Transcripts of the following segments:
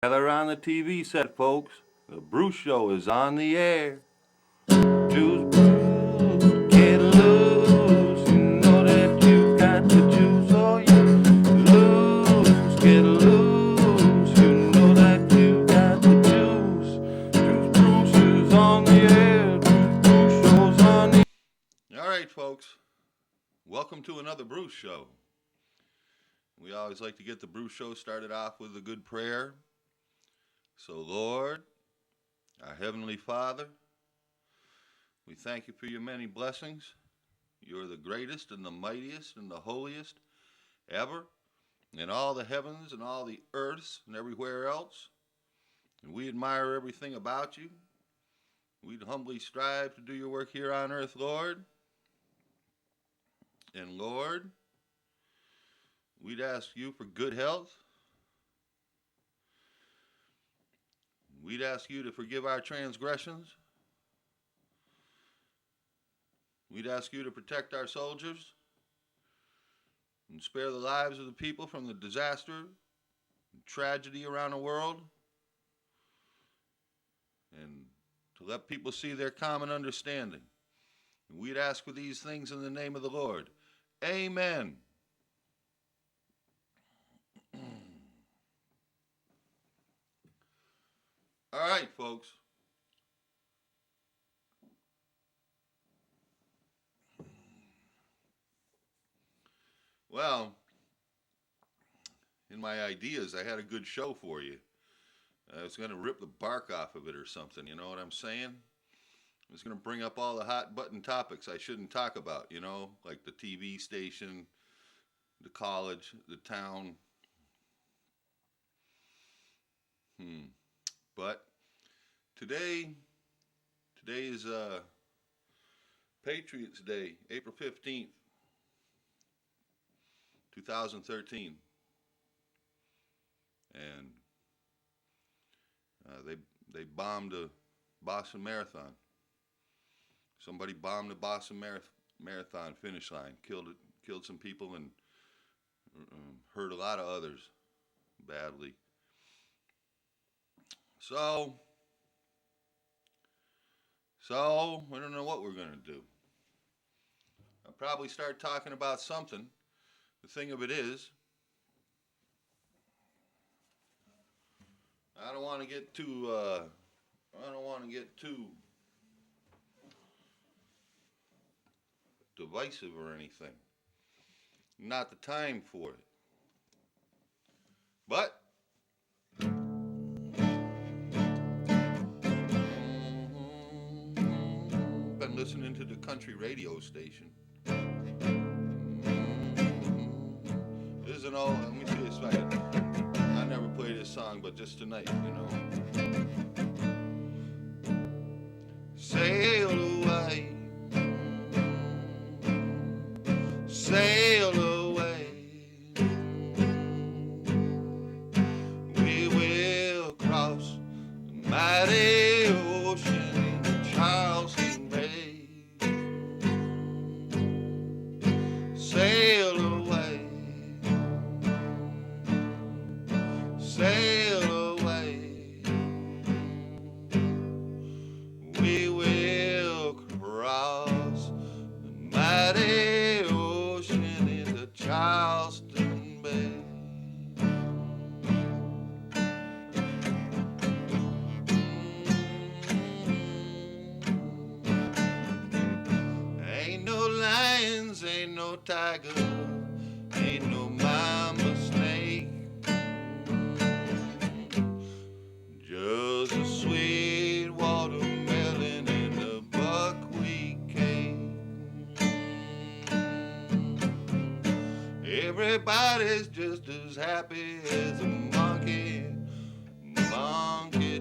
Gather on the TV set, folks. The Bruce Show is on the air. Choose Bruce, get loose. You know that you got to choose, or you lose. Get loose. You know that you got to choose. Choose Bruce is on the air. Choose Bruce Show's on the air. All right, folks. Welcome to another Bruce Show. We always like to get the Bruce Show started off with a good prayer. So, Lord, our Heavenly Father, we thank you for your many blessings. You're the greatest and the mightiest and the holiest ever in all the heavens and all the earths and everywhere else. And we admire everything about you. We'd humbly strive to do your work here on earth, Lord. And Lord, we'd ask you for good health. We'd ask you to forgive our transgressions. We'd ask you to protect our soldiers and spare the lives of the people from the disaster and tragedy around the world, and to let people see their common understanding. And we'd ask for these things in the name of the Lord. Amen. All right, folks. Well, in my ideas, I had a good show for you. I was going to rip the bark off of it or something, you know what I'm saying? I was going to bring up all the hot button topics I shouldn't talk about, you know, like the TV station, the college, the town. But today is Patriots Day, April 15th, 2013. And they bombed the Boston Marathon. Somebody bombed the Boston Marathon finish line, killed some people, and hurt a lot of others badly. So I don't know what we're going to do. I'll probably start talking about something. The thing of it is, I don't want to get too divisive or anything. Not the time for it. But been listening to the country radio station. This is an old, let me see this right. I never play this song, but just tonight, you know. Sail away, sail away. We will cross the mighty ocean in Charleston Bay. Sail away, sail away. We will cross the mighty ocean into Charleston Bay. Ain't no lions, ain't no tiger, ain't no mama snake. Just a sweet watermelon and a buckwheat cake. Everybody's just as happy as a monkey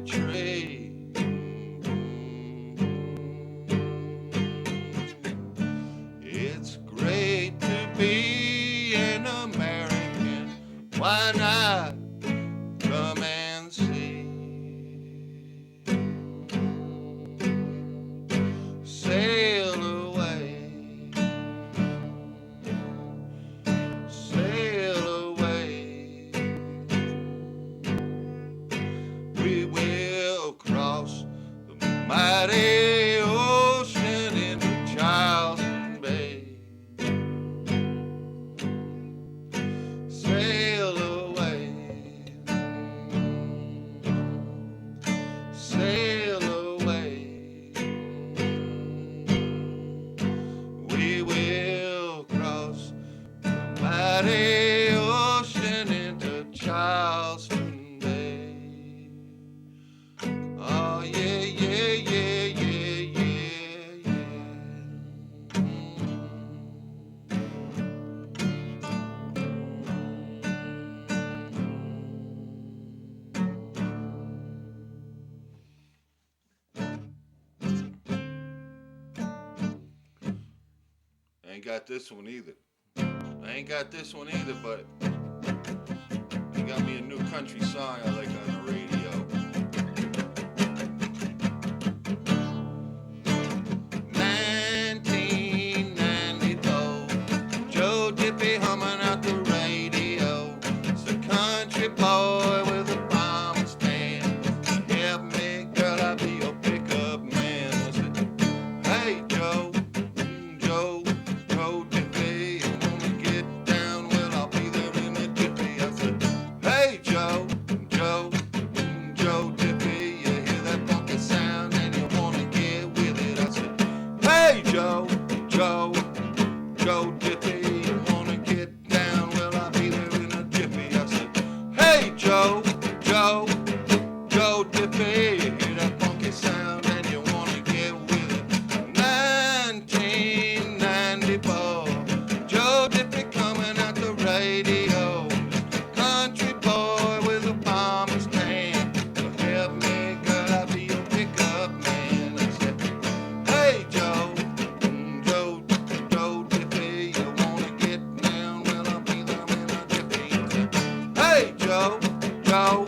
tree. It's great to be an American. Why not come and see? Sail away, sail away. We will cross the mighty ocean into Charleston Bay. Sail away, sail away. We will cross the mighty ocean into Charleston Bay. Oh yeah, yeah, yeah, yeah, yeah, yeah. I ain't got this one either. I ain't got this one either, but I got me a new country song I like on the radio. 1994, Joe Dippy humming out the radio. It's a country boy with a promise stand. Help me, girl, I'll be your pickup man. I said, hey, Joe, Joe, Joe Dippy, you wanna get down? Well, I'll be there in a jiffy. I said, hey, Joe, Joe, Joe Dippy, you hear that funky sound and you wanna get with it? I said, hey, Joe, Joe, Joe Dippy, you wanna get down? Well, I'll be there in a jiffy. I said, hey, Joe, Joe, Joe Dippy, you hear that funky sound and you wanna get with it? 1994, Joe Dippy coming out the radio. Country boy with a promised land. So help me, girl, I'll be your pickup man. I said, hey, Joe, Joe, Joe Dippy, you wanna get down? Well, I'll be there in a jiffy. I said, hey, Joe, Joe,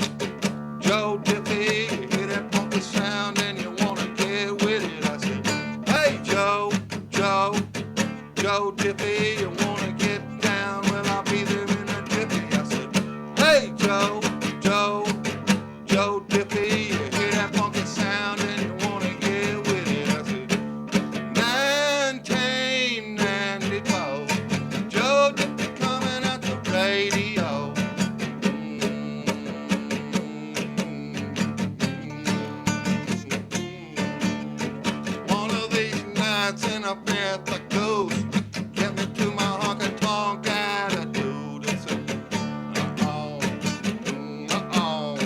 Joe Dippy, you hear that funky sound and you wanna get with it? I said, hey, Joe, Joe, Joe Dippy, you wanna get down? Well, I'll be there in a jiffy. I said, hey, Joe, Joe, Joe Dippy, you hear that funky sound and you wanna get with it? I said, 1994, Joe Dippy coming out the radio. One of these nights in a breath of ghost, get me to my honky tonk attitude. I said, uh-oh, uh-oh.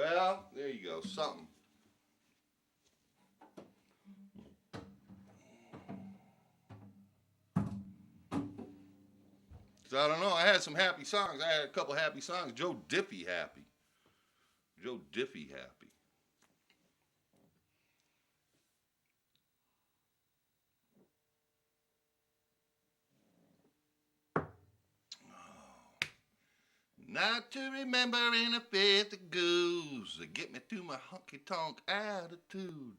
Well, there you go, something. So I don't know. I had some happy songs. I had a couple happy songs. Joe Diffie happy. Joe Diffie happy. Not to remember in a fit of goose to get me through my honky tonk attitude.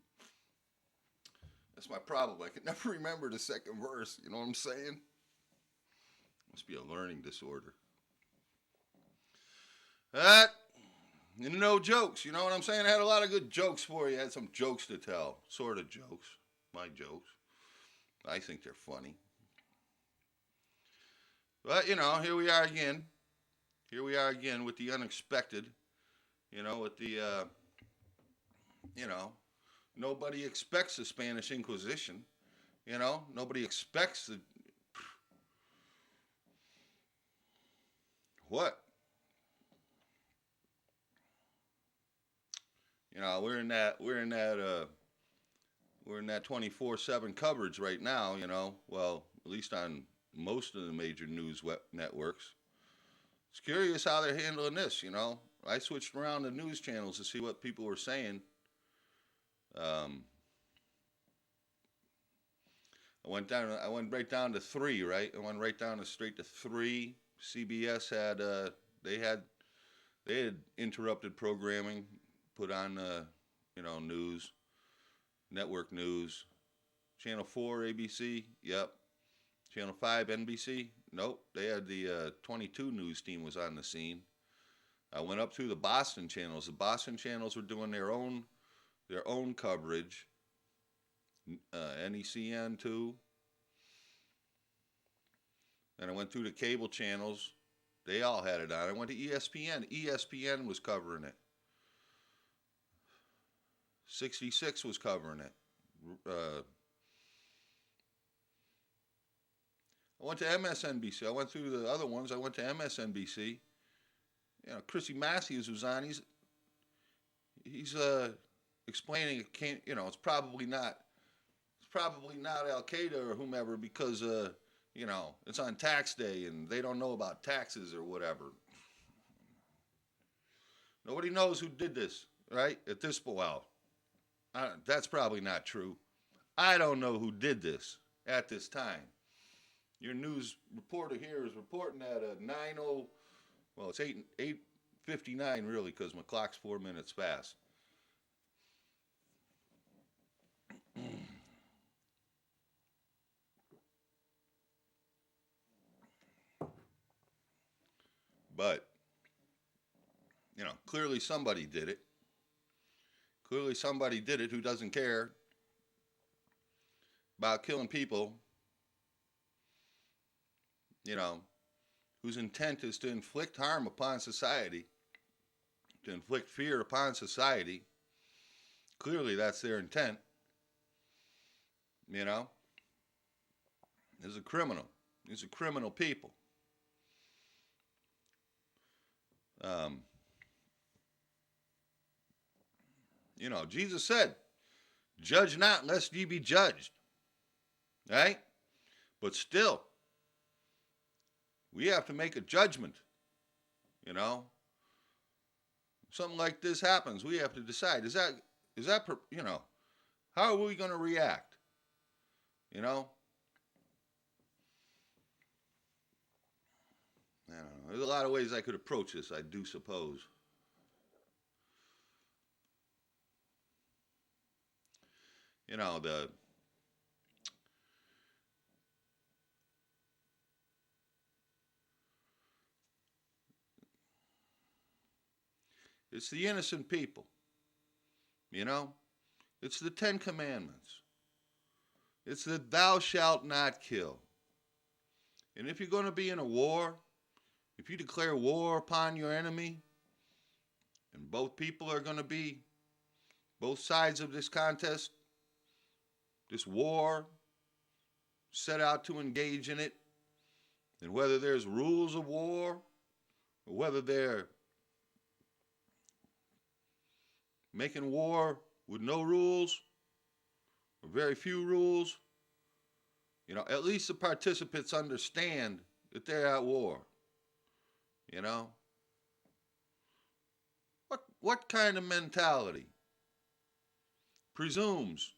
That's my problem. I can never remember the second verse. You know what I'm saying? Must be a learning disorder. That, no jokes. You know what I'm saying? I had a lot of good jokes for you. I had some jokes to tell. Sort of jokes. My jokes. I think they're funny. But, here we are again. Here we are again with the unexpected. With the, nobody expects the Spanish Inquisition. Nobody expects the. What? We're in that 24/7 coverage right now. Well, at least on most of the major news networks. It's curious how they're handling this. I switched around the news channels to see what people were saying. I went right down to 3. Right, I went right down straight to 3. CBS had they had interrupted programming, put on news, network news. Channel 4 ABC, yep. Channel 5 NBC, nope. They had the 22 news team was on the scene. I went up through the Boston channels. The Boston channels were doing their own coverage. NECN too. And I went through the cable channels. They all had it on. I went to ESPN. ESPN was covering it. 66 was covering it. I went to MSNBC. I went through the other ones. I went to MSNBC. Chrissy Matthews was on. He's explaining it can't. It's probably not Al Qaeda or whomever because it's on tax day and they don't know about taxes or whatever. Nobody knows who did this, right? At this point, that's probably not true. I don't know who did this at this time. Your news reporter here is reporting at a 9:00. Well, it's 8:59 really because my clock's 4 minutes fast. But clearly somebody did it. Clearly somebody did it who doesn't care about killing people. Whose intent is to inflict harm upon society, to inflict fear upon society. Clearly that's their intent. There's a criminal. These are criminal people. Jesus said, judge not lest ye be judged. Right? But still, we have to make a judgment. Something like this happens, we have to decide, is that how are we going to react? I don't know. There's a lot of ways I could approach this, I do suppose. It's the innocent people. It's the 10 Commandments. It's the thou shalt not kill. And if you're going to be in a war, if you declare war upon your enemy, and both people are going to be, both sides of this contest, this war, set out to engage in it, and whether there's rules of war, or whether they're making war with no rules or very few rules, at least the participants understand that they're at war. You know? What kind of mentality presumes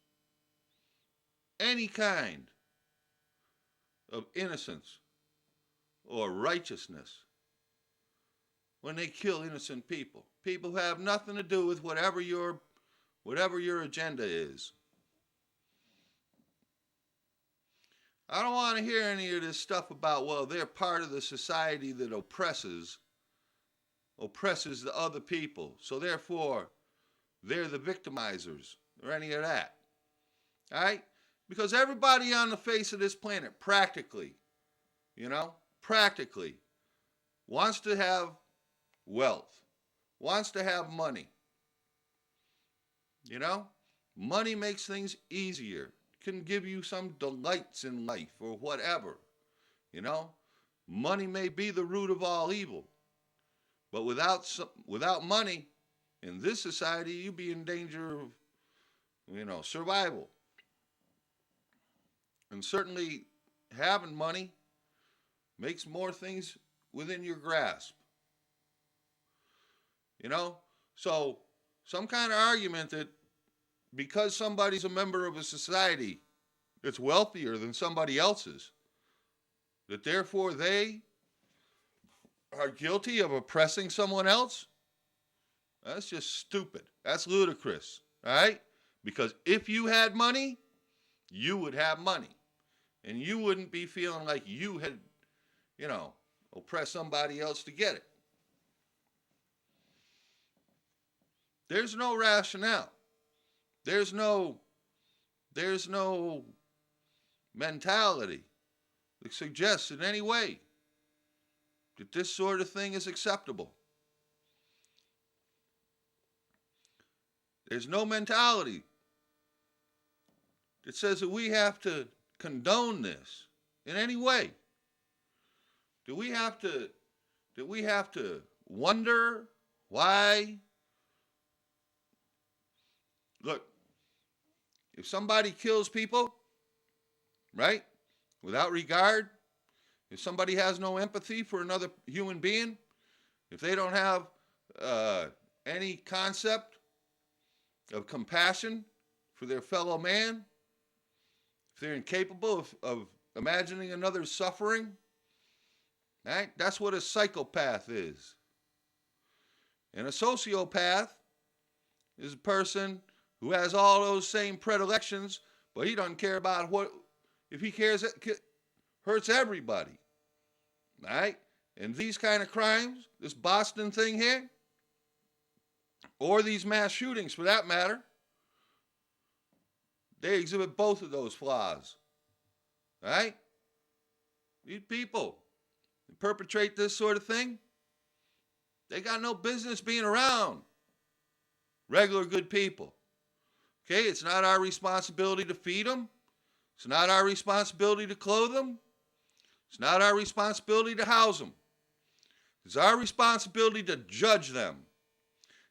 any kind of innocence or righteousness when they kill innocent people? People who have nothing to do with whatever your agenda is. I don't want to hear any of this stuff about, well, they're part of the society that oppresses the other people, so therefore they're the victimizers or any of that. All right? Because everybody on the face of this planet practically wants to have wealth, wants to have money. Money makes things easier, can give you some delights in life or whatever. Money may be the root of all evil, but without money in this society, you'd be in danger of survival. And certainly having money makes more things within your grasp. So some kind of argument that because somebody's a member of a society that's wealthier than somebody else's, that therefore they are guilty of oppressing someone else, that's just stupid. That's ludicrous, all right? Because if you had money, you would have money. And you wouldn't be feeling like you had, oppressed somebody else to get it. There's no rationale. There's no mentality that suggests in any way that this sort of thing is acceptable. There's no mentality that says that we have to condone this in any way. Do we have to wonder why? Look, if somebody kills people, right, without regard, if somebody has no empathy for another human being, if they don't have any concept of compassion for their fellow man, if they're incapable of imagining another's suffering, right, that's what a psychopath is. And a sociopath is a person who has all those same predilections, but he doesn't care about what, if he cares, it hurts everybody. All right? And these kind of crimes, this Boston thing here, or these mass shootings for that matter, they exhibit both of those flaws. All right? These people that perpetrate this sort of thing, they got no business being around regular good people. Okay, it's not our responsibility to feed them. It's not our responsibility to clothe them. It's not our responsibility to house them. It's our responsibility to judge them.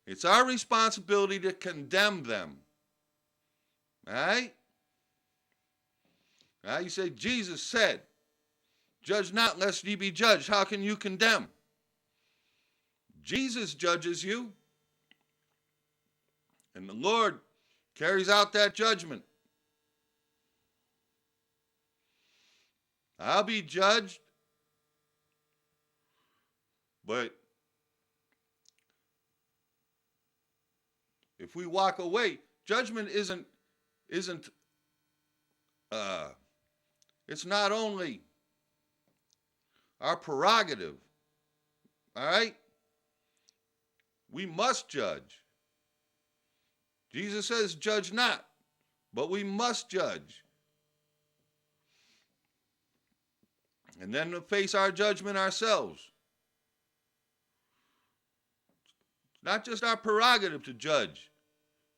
It's our responsibility to condemn them. All right? Now you say, Jesus said, judge not lest ye be judged. How can you condemn? Jesus judges you. And the Lord carries out that judgment. I'll be judged, but if we walk away, judgment isn't it's not only our prerogative, all right? We must judge. Jesus says, judge not, but we must judge. And then face our judgment ourselves. It's not just our prerogative to judge,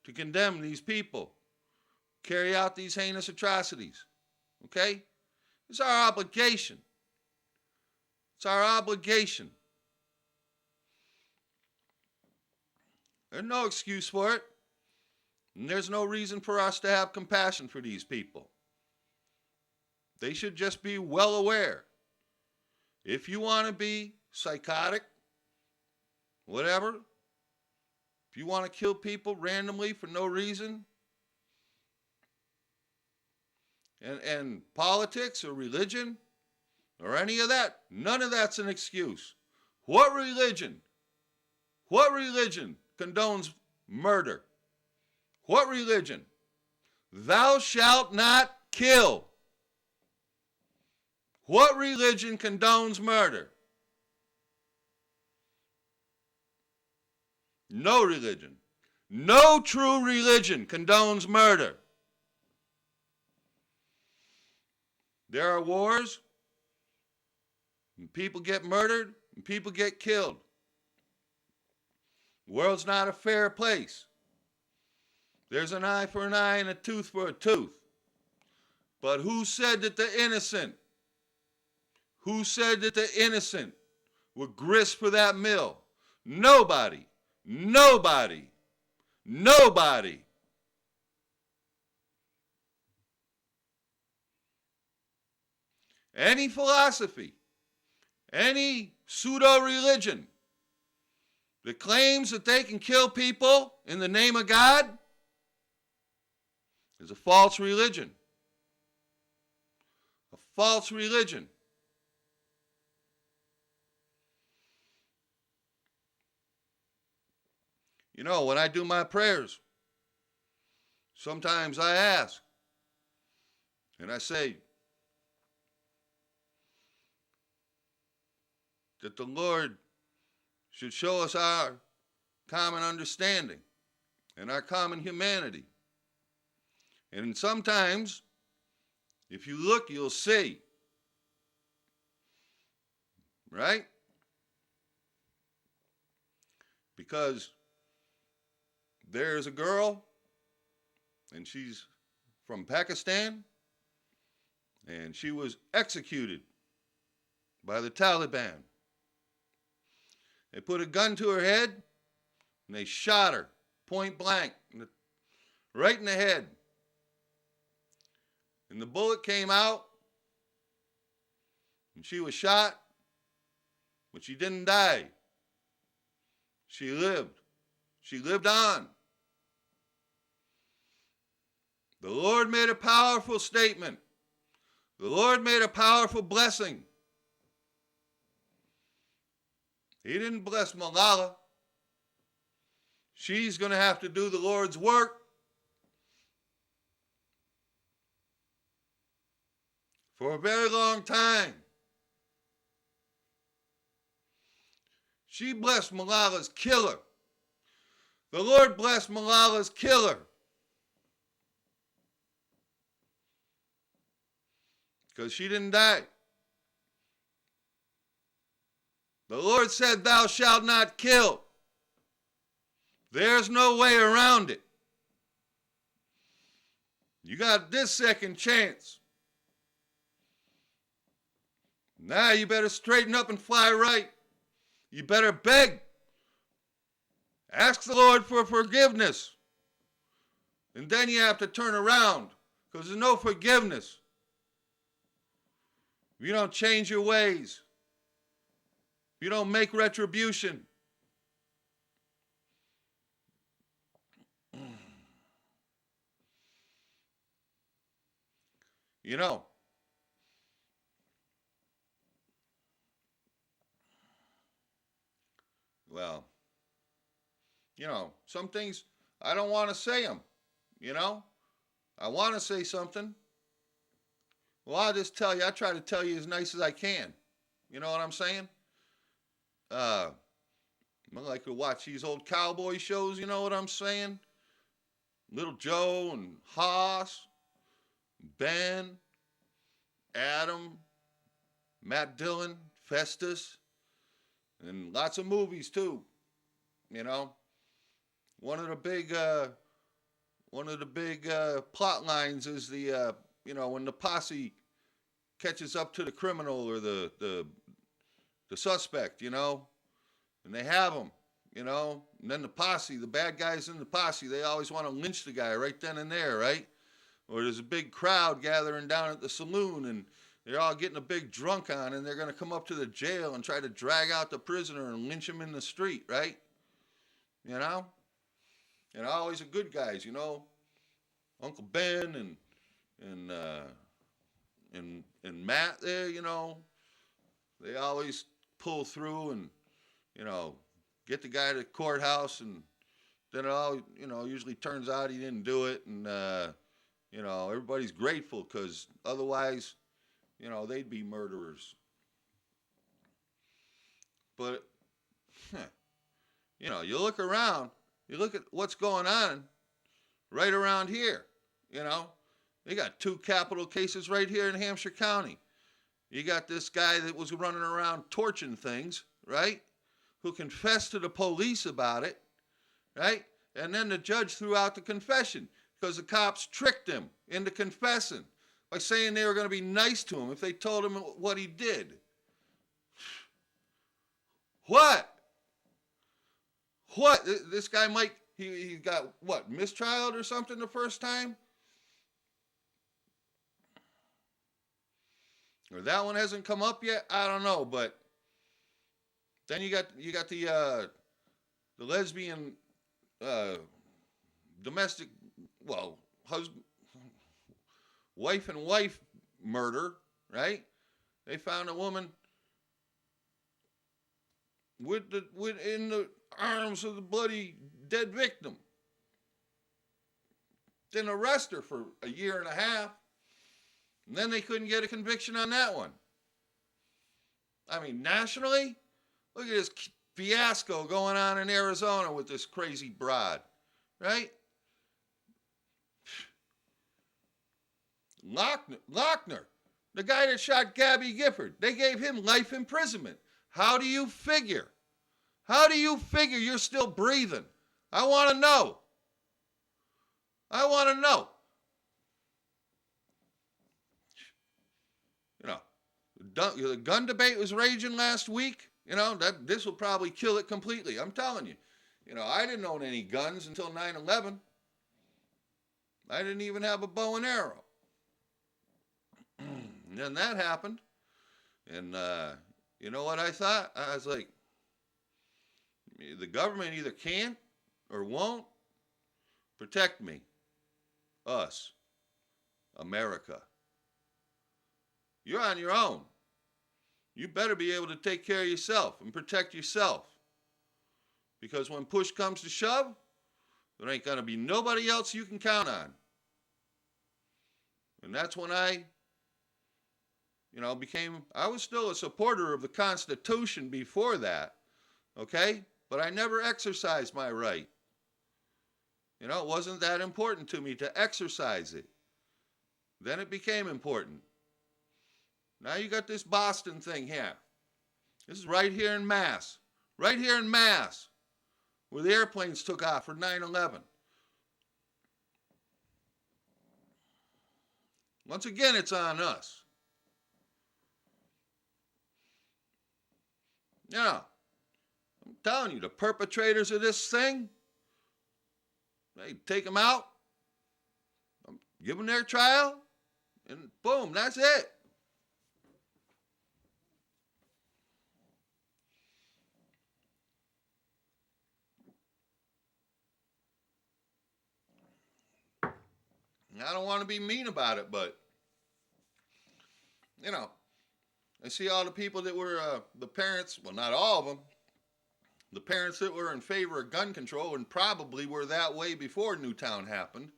to condemn these people, carry out these heinous atrocities. Okay? It's our obligation. It's our obligation. There's no excuse for it. And there's no reason for us to have compassion for these people. They should just be well aware. If you want to be psychotic, whatever, if you want to kill people randomly for no reason, and politics or religion or any of that, none of that's an excuse. What religion condones murder? What religion? Thou shalt not kill. What religion condones murder? No religion. No true religion condones murder. There are wars, and people get murdered, and people get killed. The world's not a fair place. There's an eye for an eye and a tooth for a tooth. But who said that the innocent would grist for that mill? Nobody. Nobody. Nobody. Any philosophy, any pseudo-religion that claims that they can kill people in the name of God is a false religion. A false religion. You know, when I do my prayers, sometimes I ask, and I say, that the Lord should show us our common understanding and our common humanity. And sometimes, if you look, you'll see. Right? Because there's a girl, and she's from Pakistan, and she was executed by the Taliban. They put a gun to her head, and they shot her point blank, right in the head. And the bullet came out, and she was shot, but she didn't die. She lived. She lived on. The Lord made a powerful statement. The Lord made a powerful blessing. He didn't bless Malala. She's going to have to do the Lord's work for a very long time. She blessed Malala's killer. The Lord blessed Malala's killer. Because she didn't die. The Lord said, thou shalt not kill. There's no way around it. You got this second chance. Now you better straighten up and fly right. You better beg. Ask the Lord for forgiveness. And then you have to turn around, because there's no forgiveness. If you don't change your ways, if you don't make retribution, you know, well, you know, some things I don't want to say them, you know. I want to say something. Well, I'll just tell you. I try to tell you as nice as I can. You know what I'm saying? I like to watch these old cowboy shows, you know what I'm saying? Little Joe and Hoss, Ben, Adam, Matt Dillon, Festus, and lots of movies too. You know, one of the big plot lines is the when the posse catches up to the criminal or the suspect, you know, and they have him, you know, and then the posse, the bad guys in the posse, they always want to lynch the guy right then and there, right? Or there's a big crowd gathering down at the saloon and they're all getting a big drunk on and they're going to come up to the jail and try to drag out the prisoner and lynch him in the street, right? You know? And always the good guys, you know, Uncle Ben and Matt there, you know, they always pull through and, you know, get the guy to the courthouse, and then it all, you know, usually turns out he didn't do it, and you know, everybody's grateful because otherwise, you know, they'd be murderers. But, you know, you look around, you look at what's going on right around here, you know. They got 2 capital cases right here in Hampshire County. You got this guy that was running around torching things, right? Who confessed to the police about it, right? And then the judge threw out the confession because the cops tricked him into confessing by saying they were going to be nice to him if they told him what he did. What? What? This guy might, he got, what, mistrial or something the first time? Or that one hasn't come up yet? I don't know, but then you got the lesbian domestic, well, husband, wife and wife murder, right? They found a woman in the arms of the bloody dead victim. Didn't arrest her for a year and a half. And then they couldn't get a conviction on that one. I mean, nationally, look at this fiasco going on in Arizona with this crazy broad, right? Lochner, the guy that shot Gabby Gifford, they gave him life imprisonment. How do you figure? How do you figure you're still breathing? I want to know. I want to know. You know, the gun debate was raging last week. You know, this will probably kill it completely. I'm telling you. You know, I didn't own any guns until 9/11. I didn't even have a bow and arrow. And then that happened. And you know what I thought? I was like, the government either can't or won't protect me. Us. America. You're on your own. You better be able to take care of yourself and protect yourself. Because when push comes to shove, there ain't going to be nobody else you can count on. And that's when I was still a supporter of the Constitution before that, okay? But I never exercised my right. You know, it wasn't that important to me to exercise it. Then it became important. Now you got this Boston thing here. This is right here in Mass. Right here in Mass, where the airplanes took off for 9/11. Once again, it's on us. Yeah, I'm telling you, the perpetrators of this thing, they take them out, give them their trial, and boom, that's it. I don't want to be mean about it, but, you know, I see all the people that were the parents, well, not all of them, the parents that were in favor of gun control and probably were that way before Newtown happened,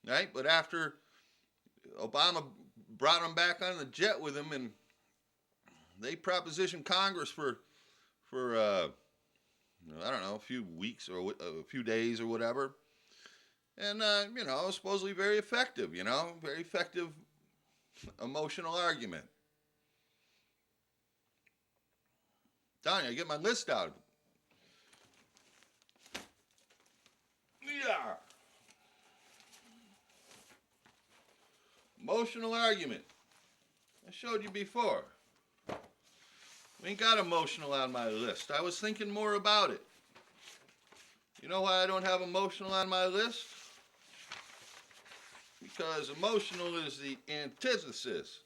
right? But after Obama brought them back on the jet with him and they propositioned Congress for I don't know, a few weeks or a few days or whatever. And, you know, supposedly very effective, you know, very effective emotional argument. Telling you, I get my list out. Yeah. Emotional argument. I showed you before. We ain't got emotional on my list. I was thinking more about it. You know why I don't have emotional on my list? Because emotional is the antithesis.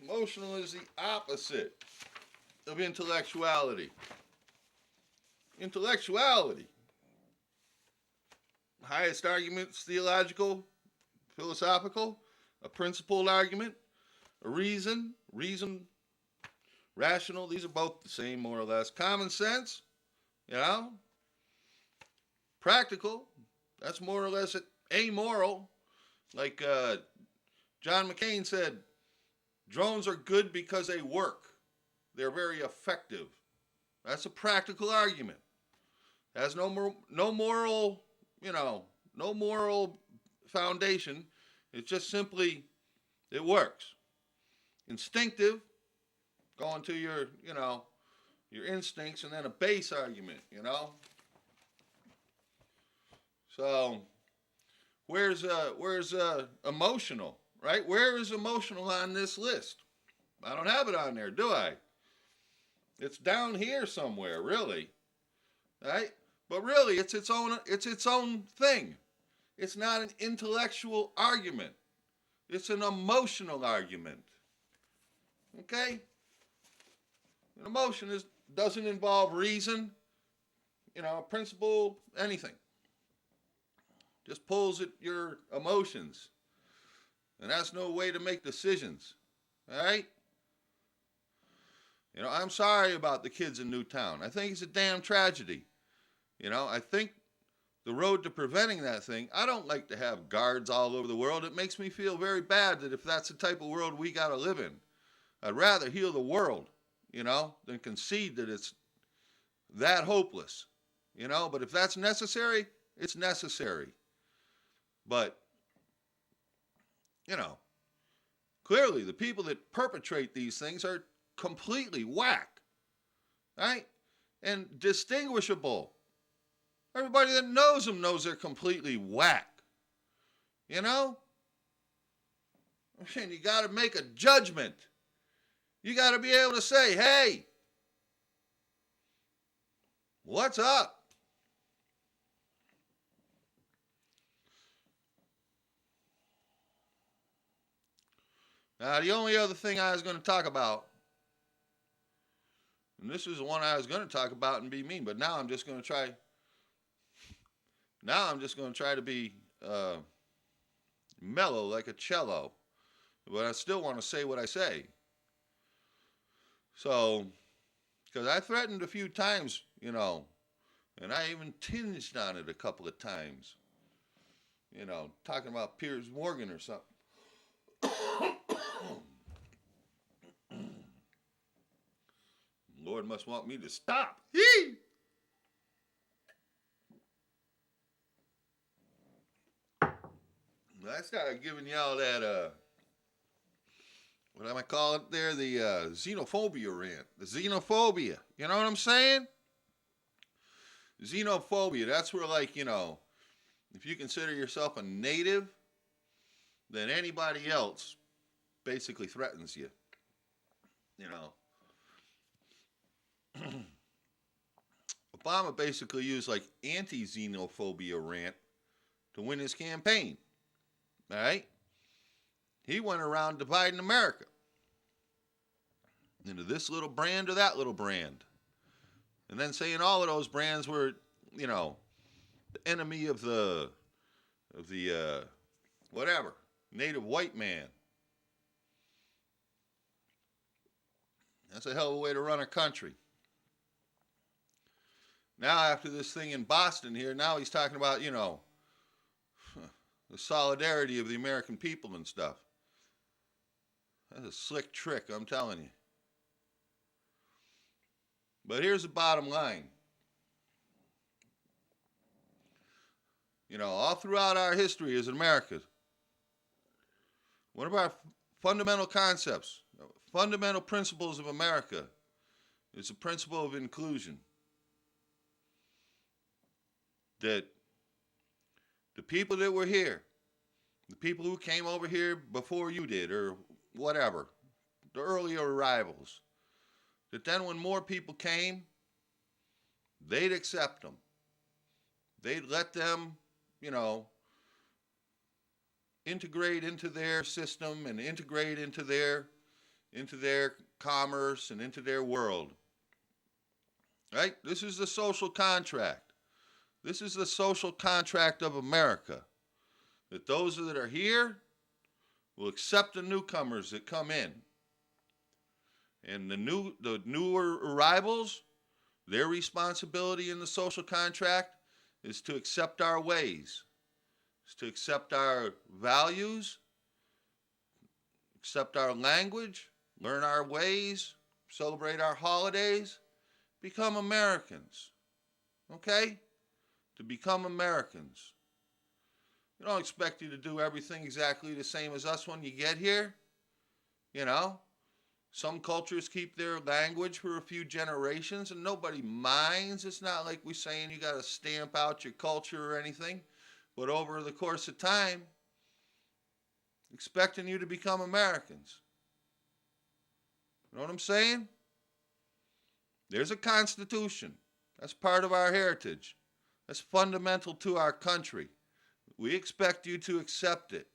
Emotional is the opposite of intellectuality. Intellectuality, highest arguments, theological, philosophical, a principled argument, a reason, rational, these are both the same more or less. Common sense, you know, practical, that's more or less amoral. Like John McCain said, drones are good because they work. They're very effective. That's a practical argument. Has no moral, no moral foundation. It's just simply it works. Instinctive, going to your instincts, and then a base argument. So where's emotional, right? Where is emotional on this list? I don't have it on there, do I? It's down here somewhere, really, right? But really, it's its own thing. It's not an intellectual argument. It's an emotional argument. Okay? An emotion doesn't involve reason, principle, anything. Just pulls at your emotions. And that's no way to make decisions. All right? I'm sorry about the kids in Newtown. I think it's a damn tragedy. I think the road to preventing that thing, I don't like to have guards all over the world. It makes me feel very bad that if that's the type of world we got to live in, I'd rather heal the world, than concede that it's that hopeless, But if that's necessary, it's necessary. But, clearly the people that perpetrate these things are completely whack, right? And distinguishable. Everybody that knows them knows they're completely whack. I mean, you got to make a judgment. You got to be able to say, hey, what's up? Now, the only other thing I was going to talk about, and this is the one I was going to talk about and be mean, but now I'm just going to try. Now I'm just going to try to be mellow like a cello, but I still want to say what I say. So, because I threatened a few times, and I even tinged on it a couple of times, talking about Piers Morgan or something. Lord must want me to stop. Yee! I started giving y'all that, what am I call it there? The xenophobia rant. The xenophobia. You know what I'm saying? Xenophobia. That's where, if you consider yourself a native, then anybody else basically threatens you. Obama basically used anti-xenophobia rant to win his campaign. All right? He went around dividing America into this little brand or that little brand. And then saying all of those brands were, the enemy of the whatever, native white man. That's a hell of a way to run a country. Now, after this thing in Boston here, now he's talking about, the solidarity of the American people and stuff. That's a slick trick, I'm telling you. But here's the bottom line. All throughout our history as America, one of our fundamental concepts, fundamental principles of America is the principle of inclusion. That the people that were here, the people who came over here before you did or whatever, the earlier arrivals, that then when more people came, they'd accept them. They'd let them, you know, integrate into their system and integrate into their commerce and into their world. Right? This is the social contract. This is the social contract of America. That those that are here will accept the newcomers that come in. And the newer arrivals, their responsibility in the social contract is to accept our ways, is to accept our values, accept our language, learn our ways, celebrate our holidays, become Americans. Okay? To become Americans. We don't expect you to do everything exactly the same as us when you get here. You know, some cultures keep their language for a few generations and nobody minds. It's not like we're saying you got to stamp out your culture or anything. But over the course of time, expecting you to become Americans. You know what I'm saying? There's a Constitution. That's part of our heritage. That's fundamental to our country. We expect you to accept it.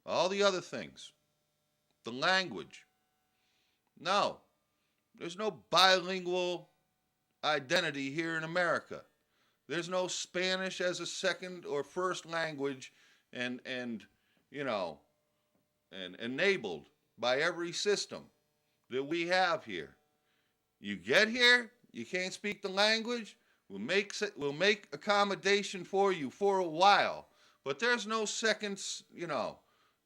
All the other things. The language. No. There's no bilingual identity here in America. There's no Spanish as a second or first language and you know, and enabled by every system that we have here. You get here, you can't speak the language, we'll make accommodation for you for a while, but there's no second, you know,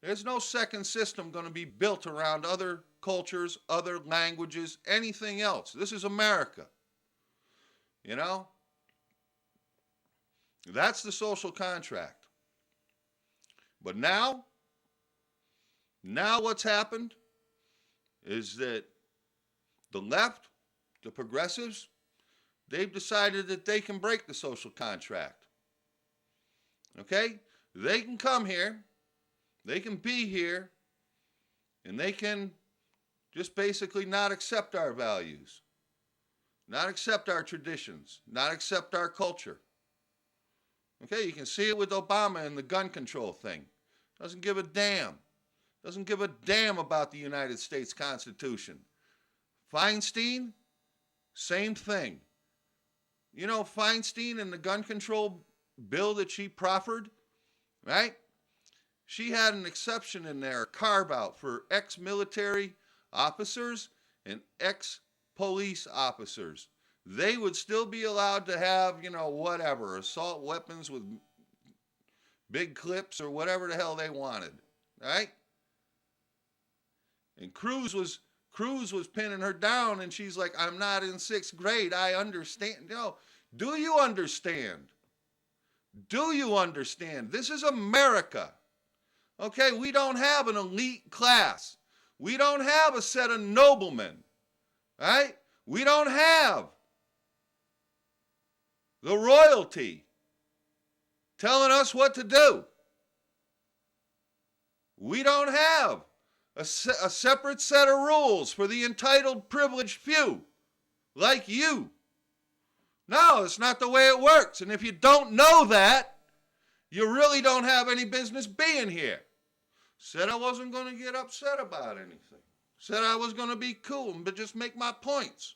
there's no second system going to be built around other cultures, other languages, anything else. This is America. You know? That's the social contract. But now what's happened is that the left, the progressives, they've decided that they can break the social contract. Okay? They can come here, they can be here, and they can just basically not accept our values, not accept our traditions, not accept our culture. Okay, you can see it with Obama and the gun control thing. Doesn't give a damn. Doesn't give a damn about the United States Constitution. Feinstein, same thing. You know, Feinstein and the gun control bill that she proffered, right? She had an exception in there, a carve out for ex-military officers and ex-police officers. They would still be allowed to have, you know, whatever, assault weapons with big clips or whatever the hell they wanted, right? And Cruz was pinning her down, and she's like, I'm not in 6th grade. I understand. No, do you understand? Do you understand? This is America. Okay, we don't have an elite class. We don't have a set of noblemen, right? We don't have the royalty telling us what to do. We don't have a separate set of rules for the entitled privileged few like you. No, it's not the way it works. And if you don't know that, you really don't have any business being here. Said I wasn't going to get upset about anything. Said I was going to be cool but just make my points.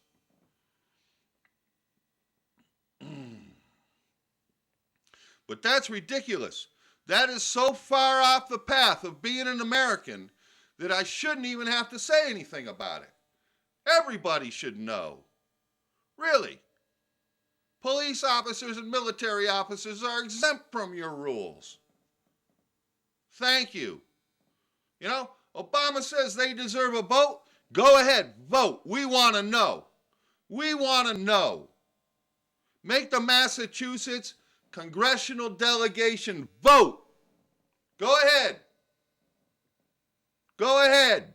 But that's ridiculous. That is so far off the path of being an American that I shouldn't even have to say anything about it. Everybody should know. Really. Police officers and military officers are exempt from your rules. Thank you. You know, Obama says they deserve a vote. Go ahead, vote. We want to know. We want to know. Make the Massachusetts congressional delegation vote. Go ahead. Go ahead.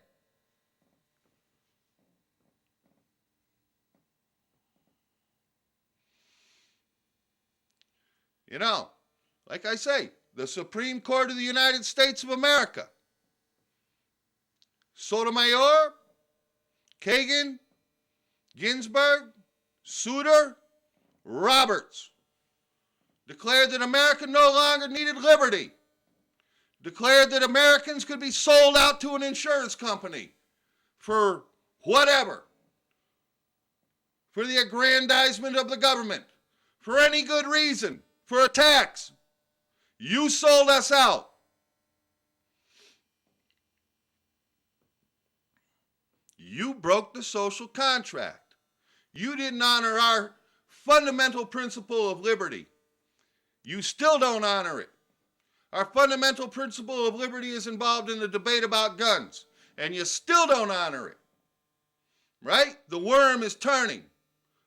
You know, like I say, the Supreme Court of the United States of America Sotomayor, Kagan, Ginsburg, Souter, Roberts declared that America no longer needed liberty, declared that Americans could be sold out to an insurance company for whatever, for the aggrandizement of the government, for any good reason, for a tax. You sold us out. You broke the social contract. You didn't honor our fundamental principle of liberty. You still don't honor it. Our fundamental principle of liberty is involved in the debate about guns, and you still don't honor it. Right? The worm is turning.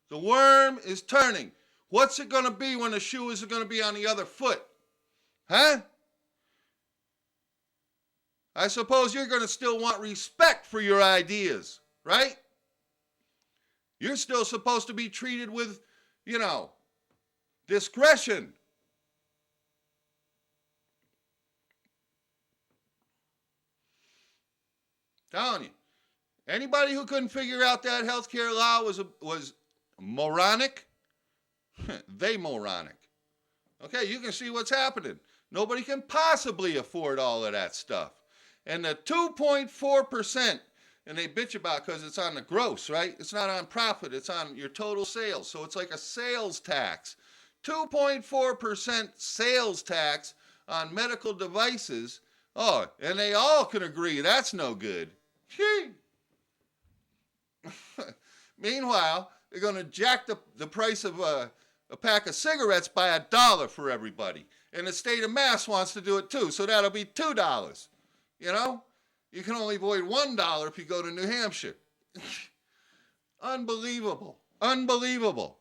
The worm is turning. What's it going to be when the shoe is going to be on the other foot? Huh? I suppose you're going to still want respect for your ideas, right? You're still supposed to be treated with, discretion. Telling you. Anybody who couldn't figure out that healthcare law was moronic, they moronic. Okay, you can see what's happening. Nobody can possibly afford all of that stuff. And the 2.4%, and they bitch about because it's on the gross, right? It's not on profit, it's on your total sales. So it's like a sales tax. 2.4% sales tax on medical devices. Oh, and they all can agree that's no good. Meanwhile, they're going to jack the price of a pack of cigarettes by $1 for everybody. And the state of Mass wants to do it too, so that'll be $2. You can only avoid $1 if you go to New Hampshire. Unbelievable. Unbelievable.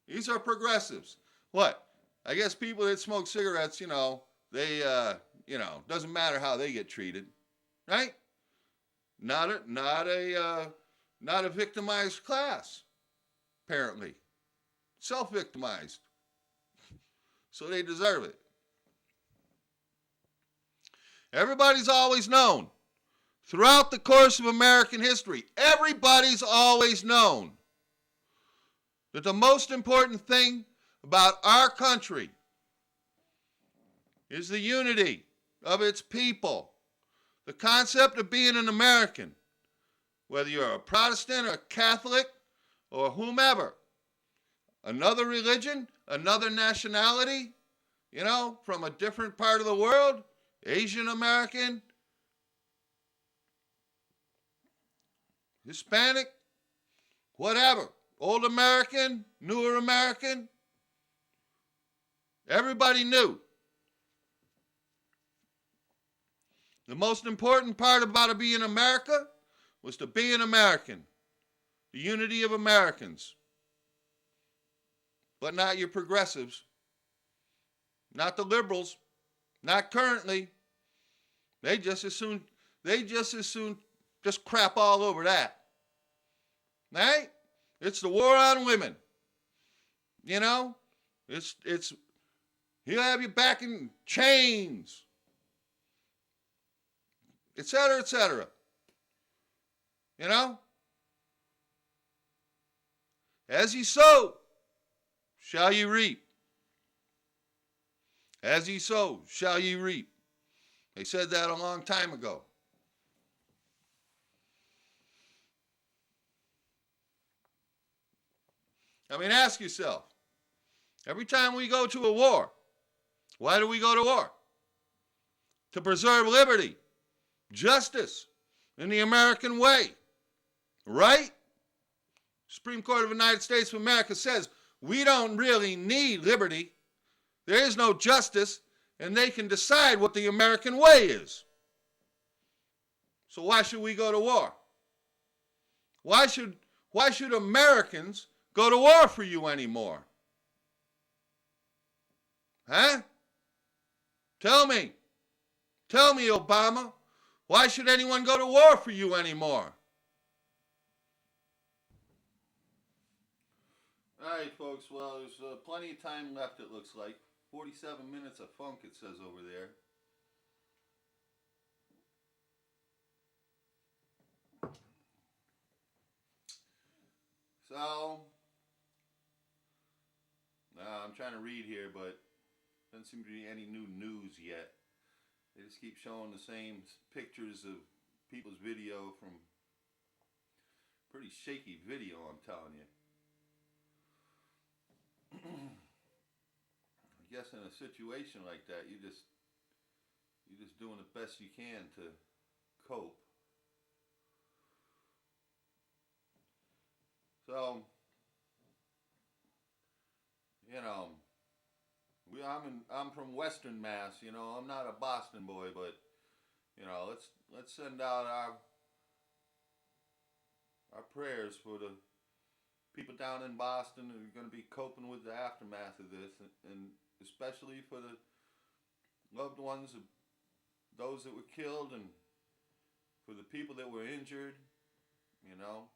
These are progressives. What? I guess people that smoke cigarettes, they, doesn't matter how they get treated, right? Not a victimized class, apparently. Self-victimized. So they deserve it. Everybody's always known, throughout the course of American history, everybody's always known that the most important thing about our country is the unity of its people. The concept of being an American, whether you're a Protestant or a Catholic or whomever, another religion, another nationality, from a different part of the world, Asian American, Hispanic, whatever, old American, newer American, everybody knew. The most important part about being America was to be an American, the unity of Americans, but not your progressives, not the liberals, not currently. They just as soon just crap all over that. Right? It's the war on women. It's he'll have you back in chains, etc., etc. As ye sow, shall ye reap. As ye sow, shall ye reap. They said that a long time ago. Ask yourself, every time we go to a war, why do we go to war? To preserve liberty, justice, in the American way, right? Supreme Court of the United States of America says we don't really need liberty. There is no justice, and they can decide what the American way is. So why should we go to war? Why should Americans go to war for you anymore? Huh? Tell me, Obama, why should anyone go to war for you anymore? All right, folks, well, there's plenty of time left, it looks like. 47 minutes of funk, it says over there. So, I'm trying to read here, but doesn't seem to be any new news yet. They just keep showing the same pictures of people's video from pretty shaky video, I'm telling you. I guess in a situation like that, you're just doing the best you can to cope. So, you know, I'm from Western Mass. You know, I'm not a Boston boy, but you know, let's send out our prayers for the people down in Boston who are going to be coping with the aftermath of this, and especially for the loved ones of those that were killed, and for the people that were injured. You know,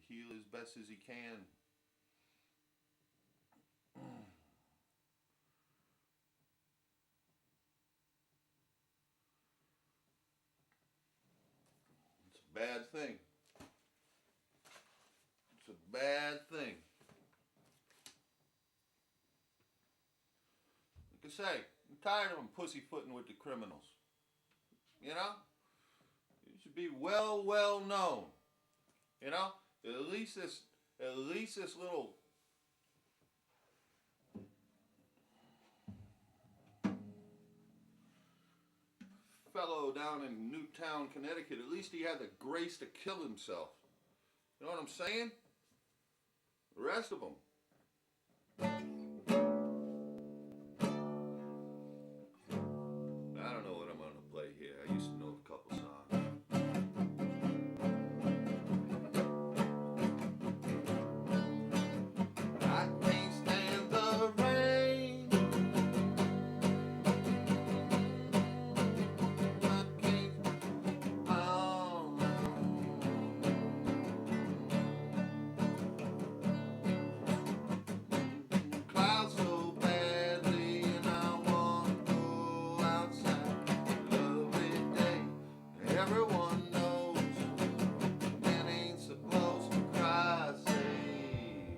heal as best as he can. It's a bad thing. It's a bad thing. Like I say, I'm tired of them pussyfooting with the criminals. You know? It should be well known. You know? At least this little fellow down in Newtown, Connecticut, at least he had the grace to kill himself. You know what I'm saying? The rest of them. I don't know what I'm going to play here. I used to know a couple songs. I can't stand the rain. I can't. Oh. Clouds so badly, and I want to go outside. Lovely day. Everyone knows man ain't supposed to cry. Say,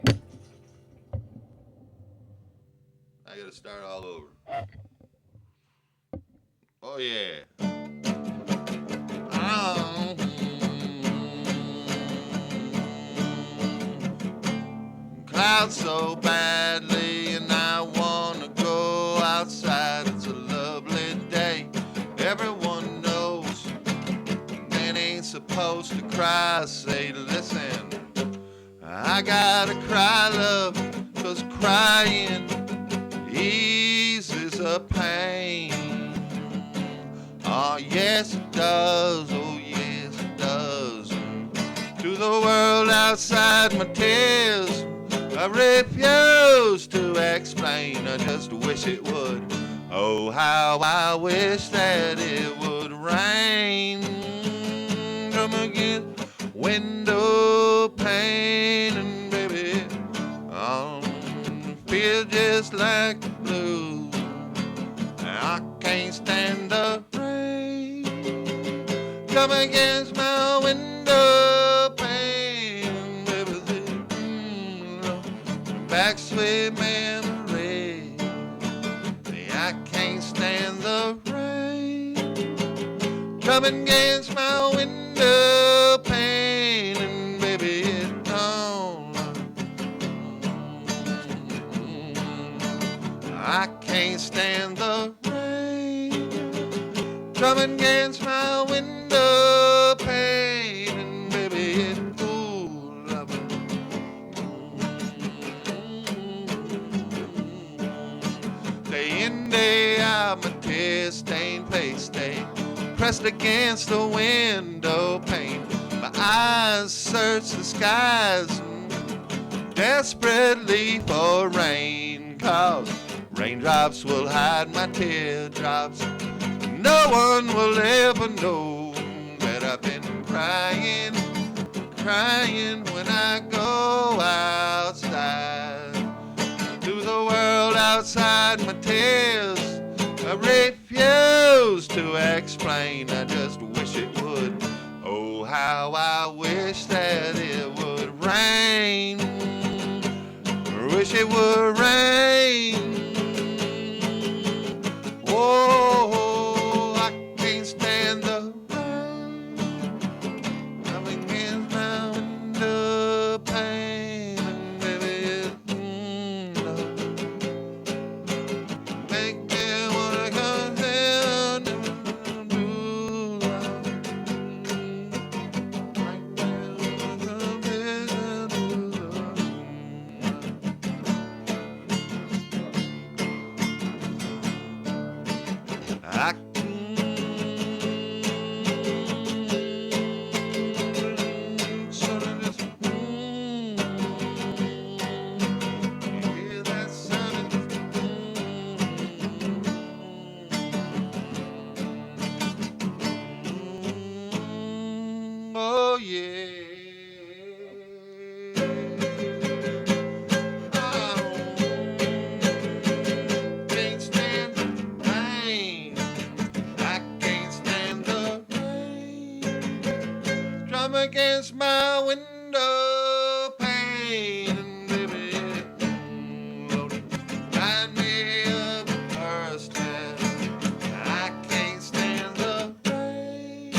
I gotta start all over. Oh yeah. Oh. Clouds so badly, and I wanna go outside. It's a lovely day. Everyone knows man ain't supposed to cry. Say, listen, I gotta cry, love, 'cause crying eases the pain. Oh yes it does, oh yes it does. To the world outside my tears, I refuse to explain, I just wish it would. Oh how I wish that it would rain. Come again, window pane, and baby, feel just like the blues. I can't stand the rain. Come against my window pane, baby, back sweet memory. I can't stand the rain. Come against my window pane, and baby, it don't. I can't stand the rain. Come against my window pane, and baby, it cool. Day in, day out, my tear-stained face stay pressed against the window pane. My eyes search the skies desperately for rain, 'cause raindrops will hide my teardrops. No one will ever know that I've been crying, crying when I go outside. To the world outside my tears, I refuse to explain, I just wish it would. Oh how I wish that it would rain. wish it would rain. Oh, I can't stand the rain coming in my window pane, and baby it's make me wanna come down and do I sort of just hear that sound and oh yeah. Can't stand the pain. I can't stand the rain. Drum against my window pane, and baby, remind me of the first time. I can't stand the rain.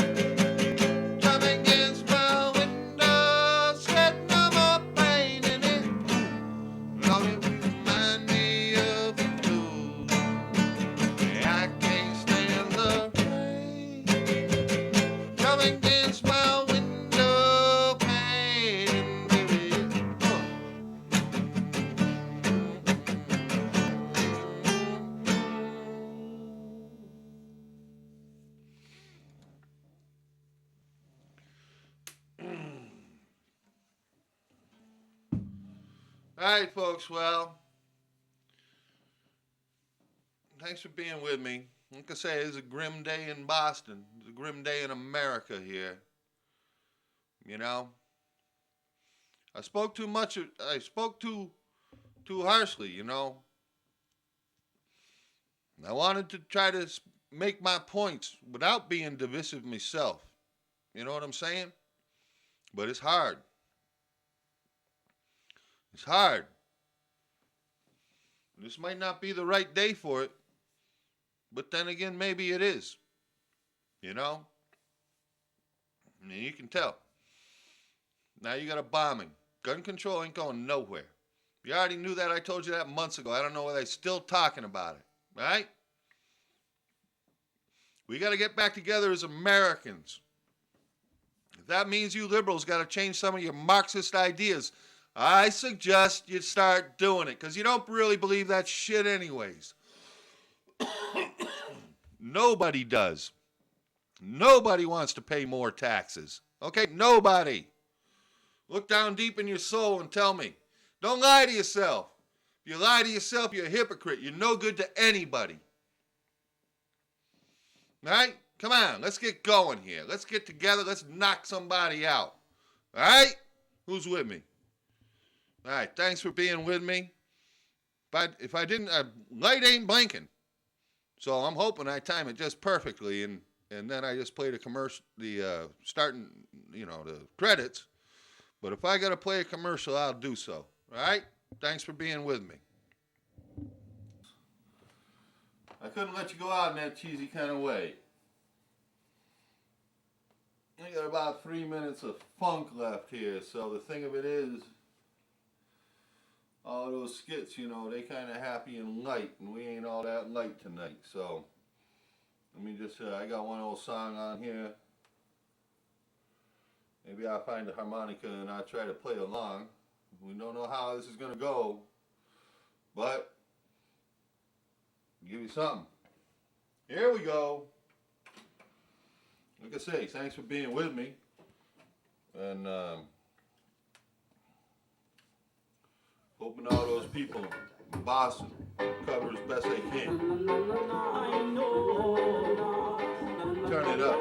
Drum against my window, sweat no more pain in it. Lord, it remind me of the blues. I can't stand the rain coming against my window pane, baby. All right, folks. Well, thanks for being with me. Like I say, it's a grim day in Boston. It's a grim day in America here. You know, I spoke too much. I spoke too harshly. You know, I wanted to try to make my points without being divisive myself. You know what I'm saying? But it's hard. It's hard. This might not be the right day for it, but then again, maybe it is. You know? I mean, you can tell. Now you got a bombing. Gun control ain't going nowhere. You already knew that. I told you that months ago. I don't know why they're still talking about it. Right? We got to get back together as Americans. If that means you liberals got to change some of your Marxist ideas, I suggest you start doing it, because you don't really believe that shit anyways. Nobody does. Nobody wants to pay more taxes. Okay? Nobody. Look down deep in your soul and tell me. Don't lie to yourself. If you lie to yourself, you're a hypocrite. You're no good to anybody. All right? Come on, let's get going here. Let's get together. Let's knock somebody out. All right? Who's with me? All right, thanks for being with me. But if I didn't, light ain't blinking. So I'm hoping I time it just perfectly, and then I just play the commercial, the starting, the credits. But if I got to play a commercial, I'll do so. All right? Thanks for being with me. I couldn't let you go out in that cheesy kind of way. I got about 3 minutes of funk left here, so the thing of it is, all those skits, they kind of happy and light, and we ain't all that light tonight. So, let me just, I got one old song on here. Maybe I'll find a harmonica and I'll try to play along. We don't know how this is going to go, but I'll give you something. Here we go. Like I say, thanks for being with me. And, hoping all those people in Boston cover as best they can. Turn it up.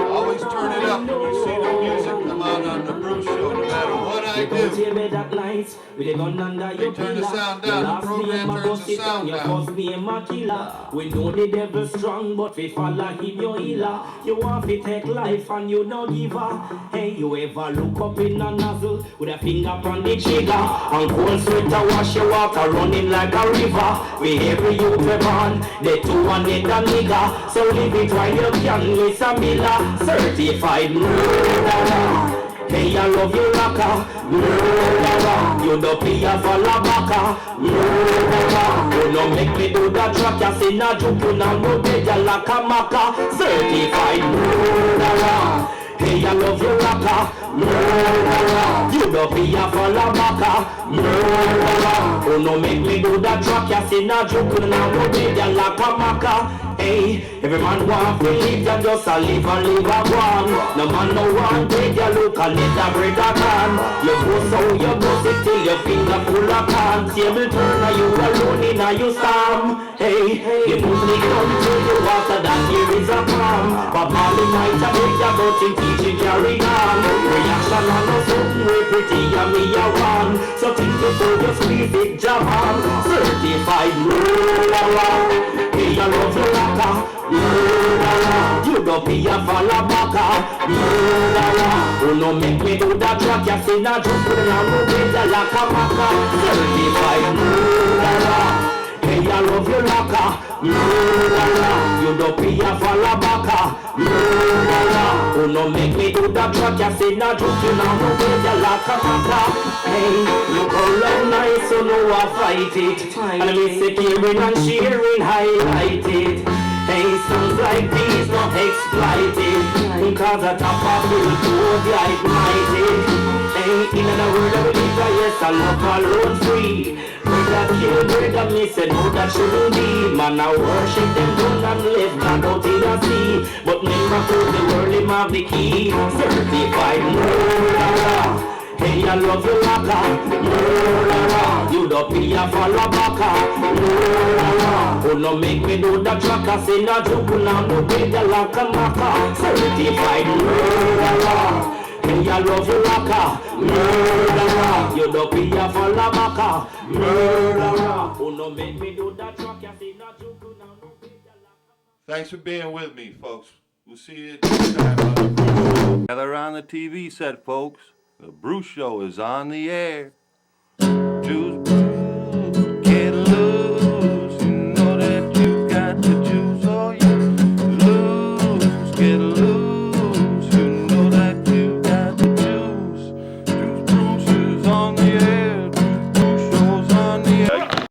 Always turn it up when you see the music come out on the Bruce Show, no matter what I do. nights with a gun under your turn the pillar. sound Your down. The last program name a turns bust the it down, sound your down. first name a killer. We know the devil strong, but we follow him your healer. You want to take life and you no give up. Hey, you ever look up in a nozzle with a finger on the trigger and cold sweat to wash your water running like a river? We every youth we born, they two and they the nigga. So live it while you can, Mr. Miller, certified murderer. Hey, I love you like a murderer. You don't be a falabaka, murderer. You don't make me do that track, you see na juke, you now no beg you like a maca, certified murderer. Hey, I love you like a murderer. You don't be a falabaka, murderer. You don't make me do that track, you see na juke, you now no beg you like a maca. Hey, every man want to live, you just a live and live a one. No man no want take your look and let a bread a can. You go so you go sit till your finger full of can. Table turn and you alone in a you storm. Hey, you put me come to you after that here is a palm. But Molly night I beg you about him teaching carry on. Reaction on no something we pretty and me a one. So think before you squeeze it jam on. Certified murderer. Hey, I love you like a murderer. You don't be a falabaka, murderer. You no make me do that track, you see that you put it on the bed like a maca, certified murderer. Hey, I love you like a murderer. You don't be a falabaka, murderer. You no make me do that track, you see that you put it on the bed like a maca. Hey, look how long nice, so no I fight it. And me securing and sharing, highlight it. Hey, songs like these not exploited, cause a top of the road like mighty. Hey, in another word I believe that yes, I love alone free. Break that kill, break that miss, and know that shouldn't be. Man, I worship them down and live God out in the sea. But never put the world in my the key. Certified murderer. Hey, I love you like a murderer. You don't be a falabaka, murderer. You no make me do the track, I say na juke, now no beg you like a maca, certified murderer. Hey, I love you like a murderer. You don't be a falabaka, murderer. You no make me do the track, I say na juke, now no beg you like a. Thanks for being with me, folks. We'll see you next time on the Bruce. Gather around the TV set, folks. The Bruce Show is on the air. Choose Bruce.